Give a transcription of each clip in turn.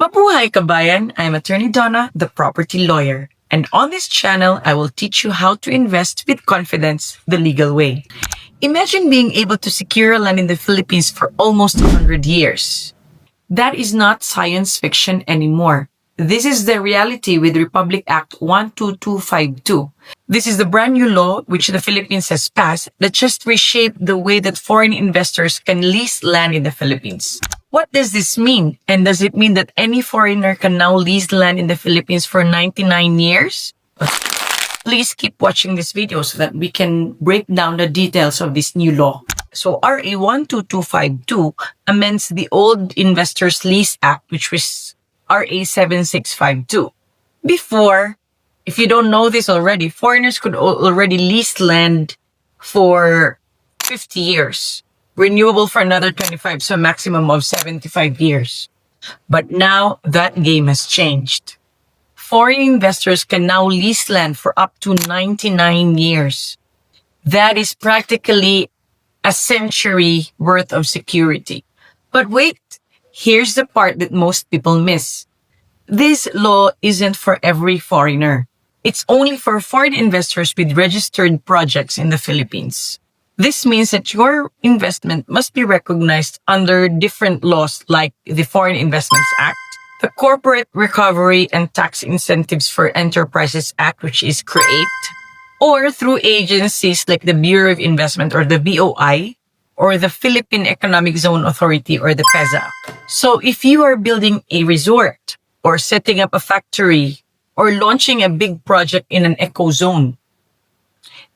Mabuhay kabayan! I'm Attorney Donna, the property lawyer. And on this channel, I will teach you how to invest with confidence the legal way. Imagine being able to secure land in the Philippines for almost 100 years. That is not science fiction anymore. This is the reality with Republic Act 12252. This is the brand new law which the Philippines has passed that just reshaped the way that foreign investors can lease land in the Philippines. What does this mean? And does it mean that any foreigner can now lease land in the Philippines for 99 years? Please keep watching this video so that we can break down the details of this new law. So RA 12252 amends the old Investors Lease Act, which was RA 7652. Before, if you don't know this already, foreigners could already lease land for 50 years, renewable for another 25, so a maximum of 75 years. But now that game has changed. Foreign investors can now lease land for up to 99 years. That is practically a century worth of security. But wait, here's the part that most people miss. This law isn't for every foreigner. It's only for foreign investors with registered projects in the Philippines. This means that your investment must be recognized under different laws like the Foreign Investments Act, the Corporate Recovery and Tax Incentives for Enterprises Act, which is CREATE, or through agencies like the Bureau of Investment or the BOI, or the Philippine Economic Zone Authority or the PEZA. So if you are building a resort or setting up a factory or launching a big project in an eco zone,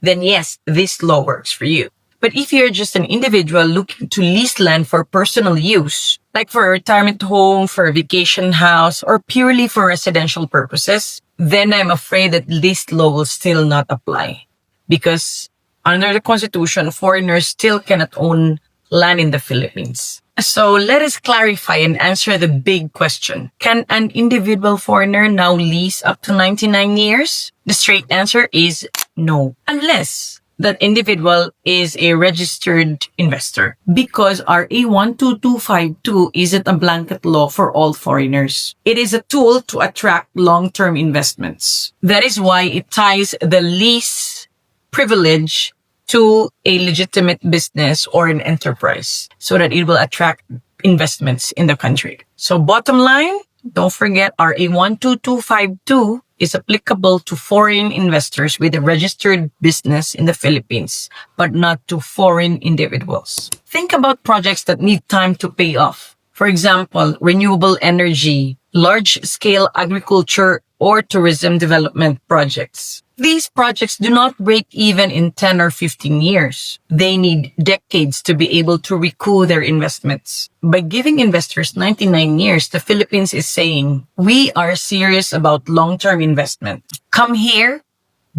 then yes, this law works for you. But if you're just an individual looking to lease land for personal use, like for a retirement home, for a vacation house, or purely for residential purposes, then I'm afraid that this law will still not apply. Because under the Constitution, foreigners still cannot own land in the Philippines. So let us clarify and answer the big question. Can an individual foreigner now lease up to 99 years? The straight answer is no. Unless that individual is a registered investor. Because RA 12252 isn't a blanket law for all foreigners. It is a tool to attract long-term investments. That is why it ties the lease privilege to a legitimate business or an enterprise so that it will attract investments in the country. So bottom line, don't forget RA 12252 is applicable to foreign investors with a registered business in the Philippines, but not to foreign individuals. Think about projects that need time to pay off. For example, renewable energy, large-scale agriculture, or tourism development projects. These projects do not break even in 10 or 15 years. They need decades to be able to recoup their investments. By giving investors 99 years, the Philippines is saying, we are serious about long-term investment. Come here,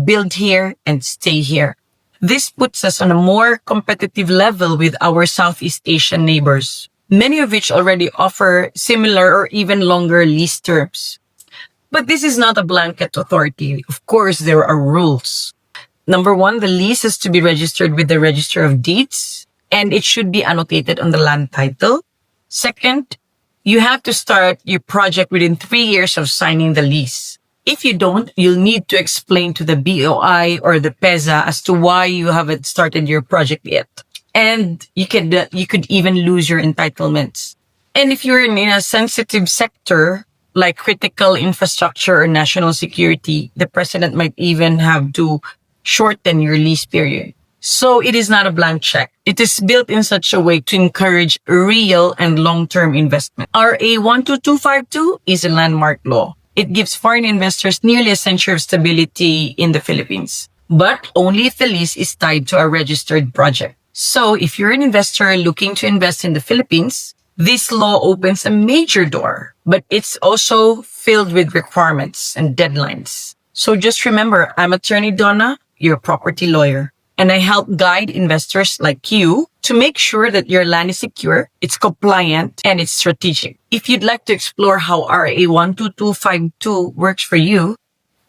build here, and stay here. This puts us on a more competitive level with our Southeast Asian neighbors, many of which already offer similar or even longer lease terms. But this is not a blanket authority. Of course, there are rules. Number one, the lease has to be registered with the Register of Deeds, and it should be annotated on the land title. Second, you have to start your project within 3 years of signing the lease. If you don't, you'll need to explain to the BOI or the PEZA as to why you haven't started your project yet. And you could even lose your entitlements. And if you're in a sensitive sector, like critical infrastructure or national security, the president might even have to shorten your lease period. So it is not a blank check. It is built in such a way to encourage real and long-term investment. RA 12252 is a landmark law. It gives foreign investors nearly a century of stability in the Philippines, but only if the lease is tied to a registered project. So if you're an investor looking to invest in the Philippines, this law opens a major door, but it's also filled with requirements and deadlines. So just remember, I'm Attorney Donna, your property lawyer, and I help guide investors like you to make sure that your land is secure, it's compliant, and it's strategic. If you'd like to explore how RA 12252 works for you,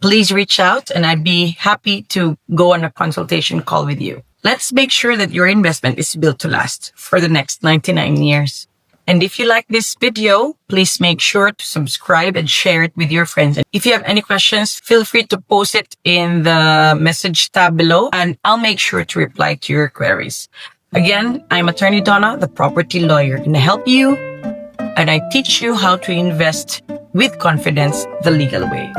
please reach out and I'd be happy to go on a consultation call with you. Let's make sure that your investment is built to last for the next 99 years. And if you like this video, please make sure to subscribe and share it with your friends. And if you have any questions, feel free to post it in the message tab below, and I'll make sure to reply to your queries. Again, I'm Attorney Donna, the property lawyer, and I help you and I teach you how to invest with confidence the legal way.